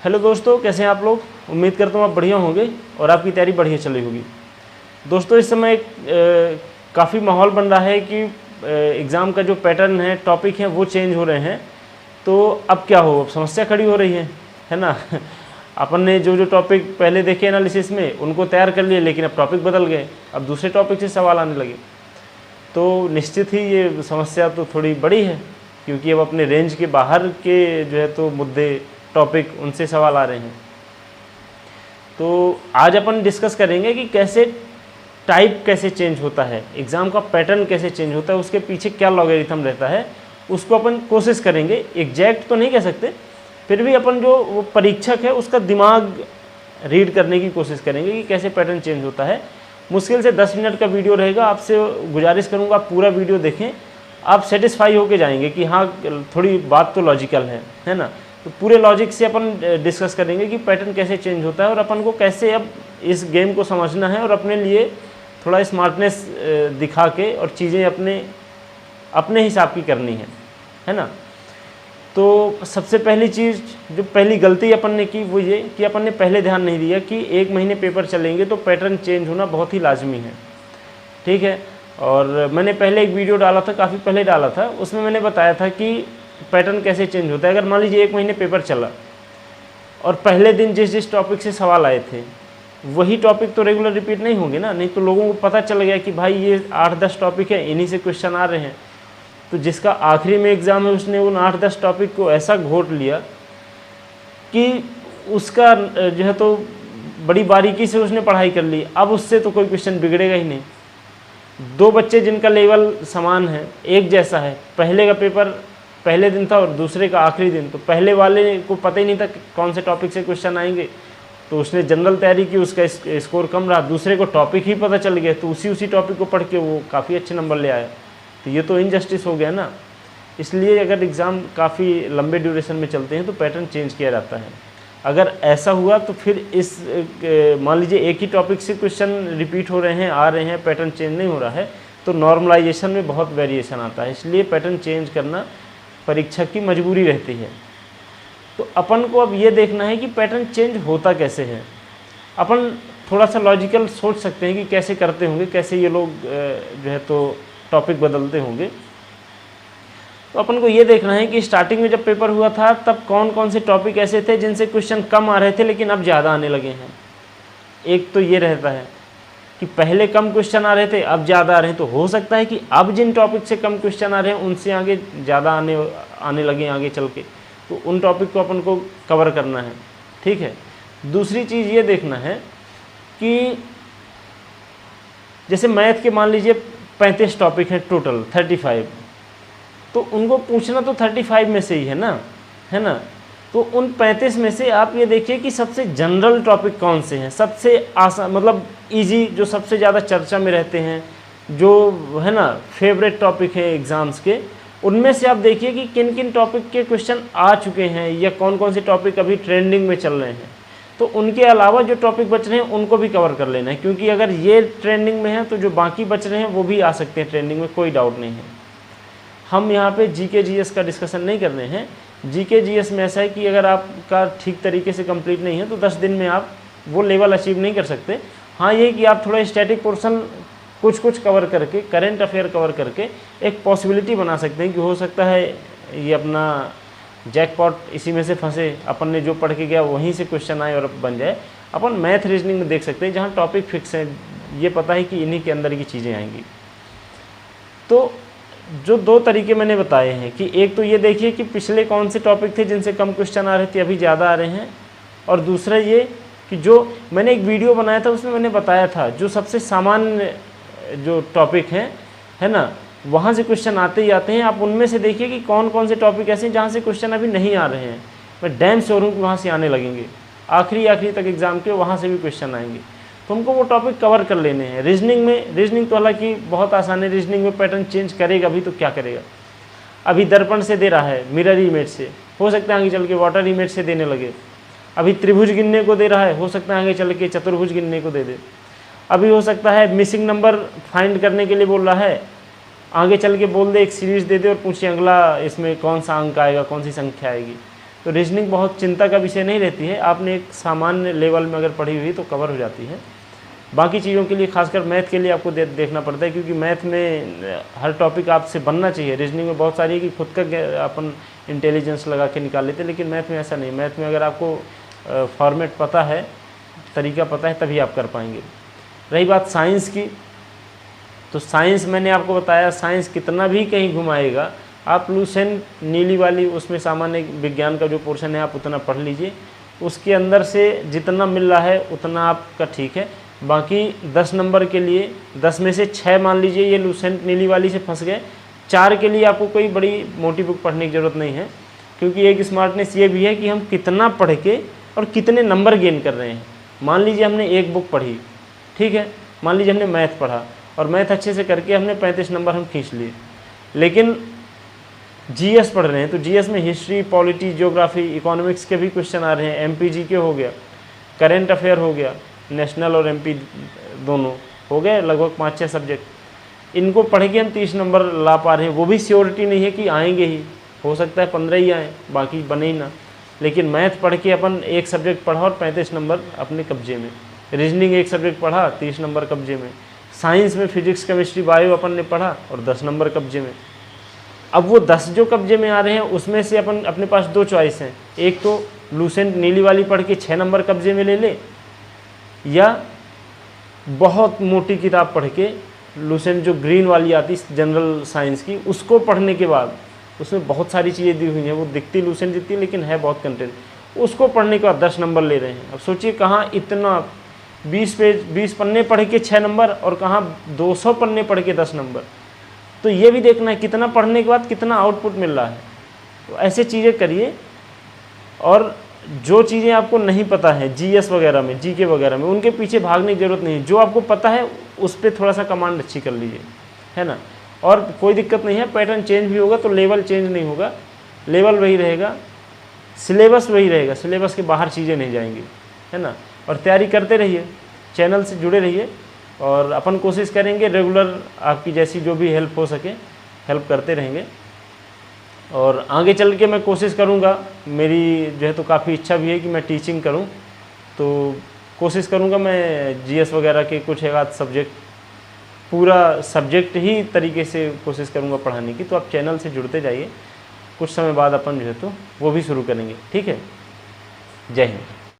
Hello दोस्तों, कैसे हैं आप लोग। उम्मीद करता हूँ आप बढ़िया होंगे और आपकी तैयारी बढ़िया चल रही होगी। दोस्तों, इस समय काफ़ी माहौल बन रहा है कि एग्ज़ाम का जो पैटर्न है, टॉपिक हैं, वो चेंज हो रहे हैं। तो अब क्या हो, अब समस्या खड़ी हो रही है ना। अपन ने जो टॉपिक पहले देखे एनालिसिस में, उनको तैयार कर लिए, लेकिन अब टॉपिक बदल गए, अब दूसरे टॉपिक से सवाल आने लगे। तो निश्चित ही ये समस्या तो थोड़ी बड़ी है, क्योंकि अब अपने रेंज के बाहर के जो है तो मुद्दे, टॉपिक, उनसे सवाल आ रहे हैं। तो आज अपन डिस्कस करेंगे कि कैसे टाइप कैसे चेंज होता है, एग्ज़ाम का पैटर्न कैसे चेंज होता है, उसके पीछे क्या लॉगरिथम रहता है, उसको अपन कोशिश करेंगे। एग्जैक्ट तो नहीं कह सकते, फिर भी अपन जो वो परीक्षक है उसका दिमाग रीड करने की कोशिश करेंगे कि कैसे पैटर्न चेंज होता है। मुश्किल से 10 मिनट का वीडियो रहेगा। आपसे गुजारिश करूँगा आप पूरा वीडियो देखें, आप सेटिस्फाई होके जाएंगे कि हाँ, थोड़ी बात तो लॉजिकल है ना। तो पूरे लॉजिक से अपन डिस्कस करेंगे कि पैटर्न कैसे चेंज होता है और अपन को कैसे अब इस गेम को समझना है और अपने लिए थोड़ा स्मार्टनेस दिखा के और चीज़ें अपने हिसाब की करनी है ना। तो सबसे पहली चीज़, जो पहली गलती अपन ने की, वो ये कि अपन ने पहले ध्यान नहीं दिया कि 1 महीने पेपर चलेंगे तो पैटर्न चेंज होना बहुत ही लाजमी है, ठीक है। और मैंने पहले एक वीडियो डाला था, काफ़ी पहले डाला था, उसमें मैंने बताया था कि पैटर्न कैसे चेंज होता है। अगर मान लीजिए 1 महीने पेपर चला और पहले दिन जिस टॉपिक से सवाल आए थे वही टॉपिक तो रेगुलर रिपीट नहीं होंगे ना। नहीं तो लोगों को पता चल गया कि भाई ये 8-10 टॉपिक है, इन्हीं से क्वेश्चन आ रहे हैं। तो जिसका आखिरी में एग्ज़ाम है उसने उन 8-10 टॉपिक को ऐसा घोट लिया कि उसका जो है तो बड़ी बारीकी से उसने पढ़ाई कर ली। अब उससे तो कोई क्वेश्चन बिगड़ेगा ही नहीं। 2 बच्चे जिनका लेवल समान है, एक जैसा है, पहले का पेपर पहले दिन था और दूसरे का आखिरी दिन, तो पहले वाले को पता ही नहीं था कौन से टॉपिक से क्वेश्चन आएंगे, तो उसने जनरल तैयारी की, उसका स्कोर कम रहा। दूसरे को टॉपिक ही पता चल गया, तो उसी टॉपिक को पढ़ के वो काफ़ी अच्छे नंबर ले आया। तो ये तो इनजस्टिस हो गया ना। इसलिए अगर एग्ज़ाम काफ़ी लंबे ड्यूरेशन में चलते हैं तो पैटर्न चेंज किया जाता है। अगर ऐसा हुआ तो फिर इस मान लीजिए एक ही टॉपिक से क्वेश्चन रिपीट हो रहे हैं, आ रहे हैं, पैटर्न चेंज नहीं हो रहा है, तो नॉर्मलाइजेशन में बहुत वेरिएशन आता है। इसलिए पैटर्न चेंज करना परीक्षक की मजबूरी रहती है। तो अपन को अब ये देखना है कि पैटर्न चेंज होता कैसे है। अपन थोड़ा सा लॉजिकल सोच सकते हैं कि कैसे करते होंगे, कैसे ये लोग जो है तो टॉपिक बदलते होंगे। तो अपन को ये देखना है कि स्टार्टिंग में जब पेपर हुआ था तब कौन कौन से टॉपिक ऐसे थे जिनसे क्वेश्चन कम आ रहे थे लेकिन अब ज़्यादा आने लगे हैं। एक तो ये रहता है कि पहले कम क्वेश्चन आ रहे थे, अब ज़्यादा आ रहे हैं। तो हो सकता है कि अब जिन टॉपिक से कम क्वेश्चन आ रहे हैं उनसे आगे ज़्यादा आने लगे आगे चल के, तो उन टॉपिक को अपन को कवर करना है, ठीक है। दूसरी चीज़ ये देखना है कि जैसे मैथ के मान लीजिए 35 टॉपिक हैं टोटल, 35, तो उनको पूछना तो 35 में से ही है ना। तो उन 35 में से आप ये देखिए कि सबसे जनरल टॉपिक कौन से हैं, सबसे आसान, मतलब इजी, जो सबसे ज़्यादा चर्चा में रहते हैं, जो है ना फेवरेट टॉपिक है एग्ज़ाम्स के, उनमें से आप देखिए कि किन किन टॉपिक के क्वेश्चन आ चुके हैं या कौन कौन से टॉपिक अभी ट्रेंडिंग में चल रहे हैं। तो उनके अलावा जो टॉपिक बच रहे हैं उनको भी कवर कर लेना है, क्योंकि अगर ये ट्रेंडिंग में है तो जो बाकी बच रहे हैं वो भी आ सकते हैं ट्रेंडिंग में, कोई डाउट नहीं है। हम यहाँ पे जीके जीएस का डिस्कशन नहीं कर रहे हैं। जीके जीएस में ऐसा है कि अगर आपका ठीक तरीके से कंप्लीट नहीं है तो 10 दिन में आप वो लेवल अचीव नहीं कर सकते। हाँ, ये कि आप थोड़ा स्टैटिक पोर्शन कुछ कवर करके, करेंट अफेयर कवर करके एक पॉसिबिलिटी बना सकते हैं कि हो सकता है ये अपना जैकपॉट इसी में से फंसे, अपन ने जो पढ़ के गया वहीं से क्वेश्चन आए और बन जाए। अपन मैथ रीजनिंग में देख सकते हैं जहाँ टॉपिक फिक्स है, ये पता है कि इन्हीं के अंदर की चीज़ें आएंगी। तो जो 2 तरीके मैंने बताए हैं कि एक तो ये देखिए कि पिछले कौन से टॉपिक थे जिनसे कम क्वेश्चन आ रहे थे, अभी ज़्यादा आ रहे हैं। और दूसरा ये कि जो मैंने एक वीडियो बनाया था उसमें मैंने बताया था जो सबसे सामान्य जो टॉपिक हैं, है ना, वहाँ से क्वेश्चन आते ही आते हैं। आप उनमें से देखिए कि कौन कौन से टॉपिक ऐसे हैं जहाँ से क्वेश्चन अभी नहीं आ रहे हैं। मैं डैम श्योर हूँ कि वहाँ से आने लगेंगे, आखिरी तक एग्ज़ाम के वहाँ से भी क्वेश्चन आएंगे। तो हमको वो टॉपिक कवर कर लेने हैं। रीजनिंग तो हालांकि बहुत आसान है, रीजनिंग में पैटर्न चेंज करेगा भी तो क्या करेगा। अभी दर्पण से दे रहा है, मिरर इमेज से, हो सकता है आगे चल के वाटर इमेज से देने लगे। अभी त्रिभुज गिनने को दे रहा है, हो सकता है आगे चल के चतुर्भुज गिनने को दे दे। अभी हो सकता है मिसिंग नंबर फाइंड करने के लिए बोल रहा है, आगे चल के बोल दे एक सीरीज़ दे दे और पूछे अगला इसमें कौन सा अंक आएगा, कौन सी संख्या आएगी। तो रीजनिंग बहुत चिंता का विषय नहीं रहती है, आपने एक सामान्य लेवल में अगर पढ़ी हुई तो कवर हो जाती है। बाकी चीज़ों के लिए, खासकर मैथ के लिए आपको देखना पड़ता है, क्योंकि मैथ में हर टॉपिक आपसे बनना चाहिए। रीजनिंग में बहुत सारी है कि खुद का अपन इंटेलिजेंस लगा के निकाल लेते हैं, लेकिन मैथ में ऐसा नहीं। मैथ में अगर आपको फॉर्मेट पता है, तरीका पता है, तभी आप कर पाएंगे। रही बात साइंस की, तो साइंस मैंने आपको बताया, साइंस कितना भी कहीं घुमाएगा, आप लूसेंट नीली वाली उसमें सामान्य विज्ञान का जो पोर्शन है आप उतना पढ़ लीजिए, उसके अंदर से जितना मिल रहा है उतना आपका ठीक है। बाकी 10 नंबर के लिए 10 में से 6 मान लीजिए ये लूसेंट नीली वाली से फंस गए, 4 के लिए आपको कोई बड़ी मोटी बुक पढ़ने की ज़रूरत नहीं है, क्योंकि एक स्मार्टनेस ये भी है कि हम कितना पढ़ के और कितने नंबर गेन कर रहे हैं। मान लीजिए हमने एक बुक पढ़ी, ठीक है, मान लीजिए हमने मैथ पढ़ा और मैथ अच्छे से करके हमने 35 नंबर हम खींच लिए, लेकिन जीएस पढ़ रहे हैं तो जीएस में हिस्ट्री, पॉलिटी, ज्योग्राफी, इकोनॉमिक्स के भी क्वेश्चन आ रहे हैं, एमपीजी के हो गया, करेंट अफेयर हो गया, नेशनल और एमपी दोनों हो गए, लगभग 5-6 सब्जेक्ट। इनको पढ़ के हम 30 नंबर ला पा रहे हैं, वो भी श्योरिटी नहीं है कि आएंगे ही, हो सकता है 15 ही आएँ, बाकी बने ही ना। लेकिन मैथ पढ़ के अपन एक सब्जेक्ट पढ़ा और 35 नंबर अपने कब्जे में, रीजनिंग एक सब्जेक्ट पढ़ा 30 नंबर कब्जे में, साइंस में फिजिक्स, केमिस्ट्री, बायो अपन ने पढ़ा और 10 नंबर कब्जे में। अब वो 10 जो कब्जे में आ रहे हैं उसमें से अपन अपने पास 2 चॉइस हैं, एक तो लूसेंट नीली वाली पढ़ के 6 नंबर कब्जे में ले ले, या बहुत मोटी किताब पढ़ के लूसेंट जो ग्रीन वाली आती जनरल साइंस की, उसको पढ़ने के बाद उसमें बहुत सारी चीज़ें दी हुई हैं, वो दिखती लूसेंट दिखती लेकिन है बहुत कंटेंट, उसको पढ़ने के बाद 10 नंबर ले रहे हैं। अब सोचिए कहाँ इतना 20 पन्ने पढ़ के 6 नंबर और कहाँ 200 पन्ने पढ़ के 10 नंबर। तो ये भी देखना है कितना पढ़ने के बाद कितना आउटपुट मिल रहा है। तो ऐसे चीज़ें करिए, और जो चीज़ें आपको नहीं पता है जीएस वगैरह में, जीके वगैरह में, उनके पीछे भागने की ज़रूरत नहीं है। जो आपको पता है उस पर थोड़ा सा कमांड अच्छी कर लीजिए, है ना। और कोई दिक्कत नहीं है, पैटर्न चेंज भी होगा तो लेवल चेंज नहीं होगा, लेवल वही रहेगा, सिलेबस वही रहेगा, सिलेबस के बाहर चीज़ें नहीं जाएंगी, है ना। और तैयारी करते रहिए, चैनल से जुड़े रहिए, और अपन कोशिश करेंगे रेगुलर आपकी जैसी जो भी हेल्प हो सके हेल्प करते रहेंगे। और आगे चल के मैं कोशिश करूँगा, मेरी जो है तो काफ़ी इच्छा भी है कि मैं टीचिंग करूँ, तो कोशिश करूँगा मैं जीएस वगैरह के कुछ एक आध सब्जेक्ट, पूरा सब्जेक्ट ही तरीके से कोशिश करूँगा पढ़ाने की। तो आप चैनल से जुड़ते जाइए, कुछ समय बाद अपन जो है तो वो भी शुरू करेंगे, ठीक है। जय हिंद।